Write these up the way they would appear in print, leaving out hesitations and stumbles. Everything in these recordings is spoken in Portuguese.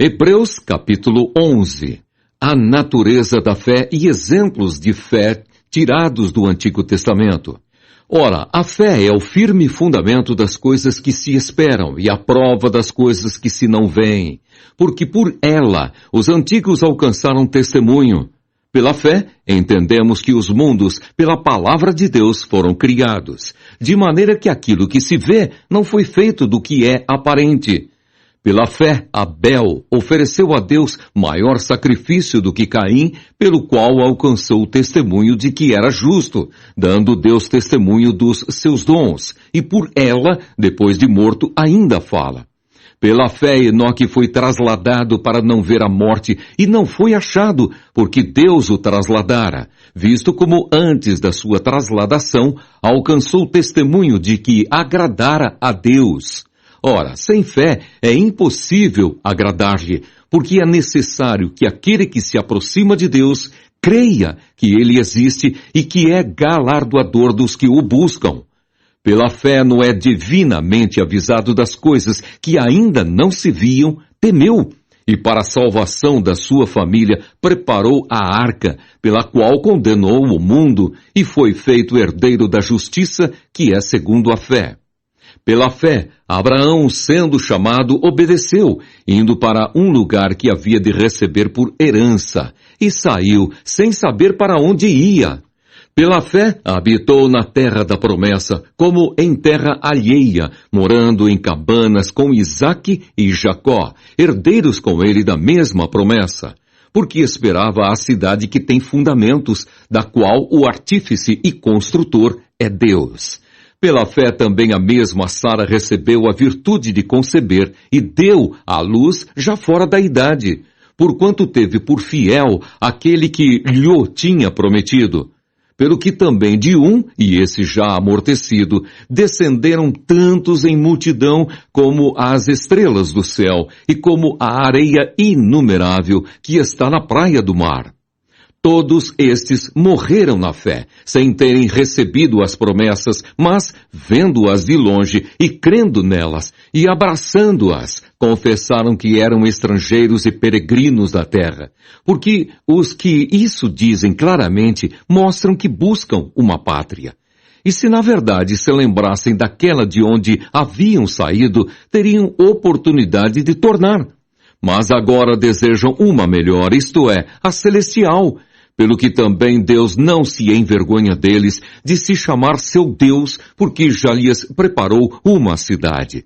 Hebreus capítulo 11. A natureza da fé e exemplos de fé tirados do Antigo Testamento. Ora, a fé é o firme fundamento das coisas que se esperam e a prova das coisas que se não veem, porque por ela os antigos alcançaram testemunho. Pela fé, entendemos que os mundos, pela palavra de Deus, foram criados, de maneira que aquilo que se vê não foi feito do que é aparente. Pela fé, Abel ofereceu a Deus maior sacrifício do que Caim, pelo qual alcançou o testemunho de que era justo, dando Deus testemunho dos seus dons, e por ela, depois de morto, ainda fala. Pela fé, Enoque foi trasladado para não ver a morte, e não foi achado, porque Deus o trasladara, visto como antes da sua trasladação, alcançou o testemunho de que agradara a Deus. Ora, sem fé é impossível agradar-lhe, porque é necessário que aquele que se aproxima de Deus creia que ele existe e que é galardoador dos que o buscam. Pela fé, Noé, divinamente avisado das coisas que ainda não se viam, temeu, e para a salvação da sua família preparou a arca, pela qual condenou o mundo e foi feito herdeiro da justiça, que é segundo a fé. Pela fé, Abraão, sendo chamado, obedeceu, indo para um lugar que havia de receber por herança, e saiu sem saber para onde ia. Pela fé, habitou na terra da promessa, como em terra alheia, morando em cabanas com Isaque e Jacó, herdeiros com ele da mesma promessa, porque esperava a cidade que tem fundamentos, da qual o artífice e construtor é Deus. Pela fé também a mesma Sara recebeu a virtude de conceber e deu à luz já fora da idade, porquanto teve por fiel aquele que lhe tinha prometido. Pelo que também de um, e esse já amortecido, descenderam tantos em multidão como as estrelas do céu e como a areia inumerável que está na praia do mar. Todos estes morreram na fé, sem terem recebido as promessas, mas, vendo-as de longe e crendo nelas, e abraçando-as, confessaram que eram estrangeiros e peregrinos da terra. Porque os que isso dizem claramente mostram que buscam uma pátria. E se na verdade se lembrassem daquela de onde haviam saído, teriam oportunidade de tornar. Mas agora desejam uma melhor, isto é, a celestial. Pelo que também Deus não se envergonha deles de se chamar seu Deus, porque já lhes preparou uma cidade.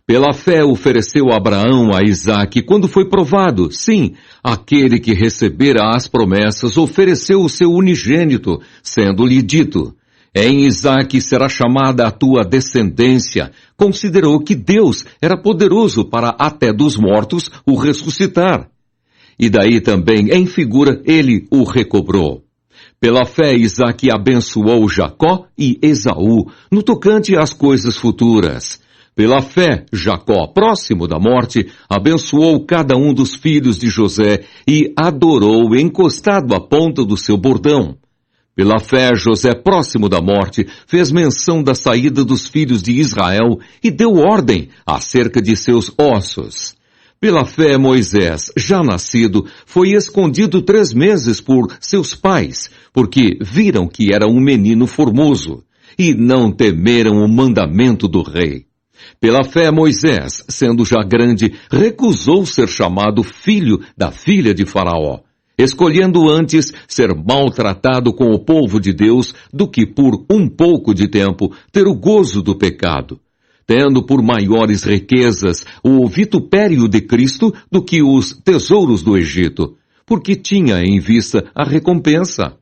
Pela fé ofereceu Abraão a Isaque quando foi provado. Sim, aquele que recebera as promessas ofereceu o seu unigênito, sendo-lhe dito: em Isaque será chamada a tua descendência. Considerou que Deus era poderoso para até dos mortos o ressuscitar. E daí também, em figura, ele o recobrou. Pela fé, Isaque abençoou Jacó e Esaú, no tocante às coisas futuras. Pela fé, Jacó, próximo da morte, abençoou cada um dos filhos de José e adorou encostado à ponta do seu bordão. Pela fé, José, próximo da morte, fez menção da saída dos filhos de Israel e deu ordem acerca de seus ossos. Pela fé, Moisés, já nascido, foi escondido 3 meses por seus pais, porque viram que era um menino formoso, e não temeram o mandamento do rei. Pela fé, Moisés, sendo já grande, recusou ser chamado filho da filha de Faraó, escolhendo antes ser maltratado com o povo de Deus do que por um pouco de tempo ter o gozo do pecado, tendo por maiores riquezas o vitupério de Cristo do que os tesouros do Egito, porque tinha em vista a recompensa.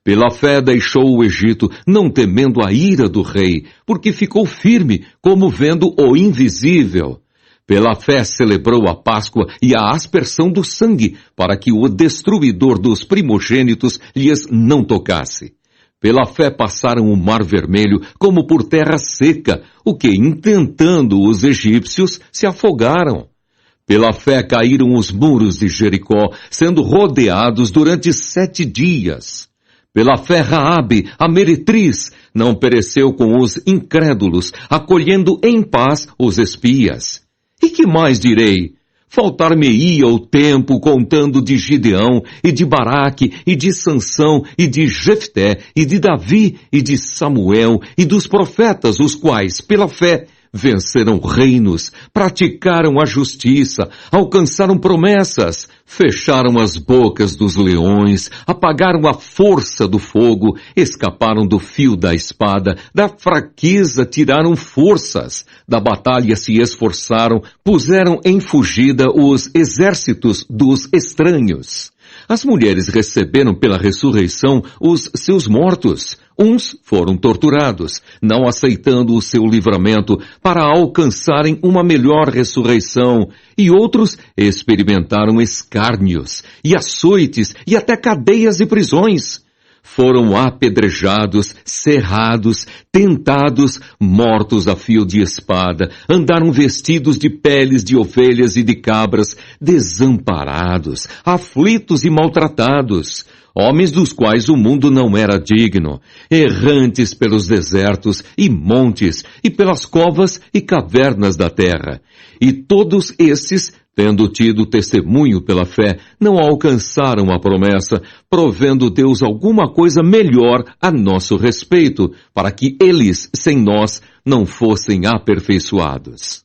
Pela fé deixou o Egito, não temendo a ira do rei, porque ficou firme, como vendo o invisível. Pela fé celebrou a Páscoa e a aspersão do sangue, para que o destruidor dos primogênitos lhes não tocasse. Pela fé passaram o mar vermelho como por terra seca, o que, intentando os egípcios, se afogaram. Pela fé caíram os muros de Jericó, sendo rodeados durante 7 dias. Pela fé Raabe, a meretriz, não pereceu com os incrédulos, acolhendo em paz os espias. E que mais direi? Faltar-me-ia o tempo contando de Gideão, e de Baraque, e de Sansão, e de Jefté, e de Davi, e de Samuel, e dos profetas, os quais, pela fé, venceram reinos, praticaram a justiça, alcançaram promessas, fecharam as bocas dos leões, apagaram a força do fogo, escaparam do fio da espada, da fraqueza tiraram forças, da batalha se esforçaram, puseram em fugida os exércitos dos estranhos. As mulheres receberam pela ressurreição os seus mortos. Uns foram torturados, não aceitando o seu livramento para alcançarem uma melhor ressurreição, e outros experimentaram escárnios, e açoites, e até cadeias e prisões. Foram apedrejados, cerrados, tentados, mortos a fio de espada, andaram vestidos de peles de ovelhas e de cabras, desamparados, aflitos e maltratados, homens dos quais o mundo não era digno, errantes pelos desertos e montes, e pelas covas e cavernas da terra. E todos esses, tendo tido testemunho pela fé, não alcançaram a promessa, provendo Deus alguma coisa melhor a nosso respeito, para que eles, sem nós, não fossem aperfeiçoados.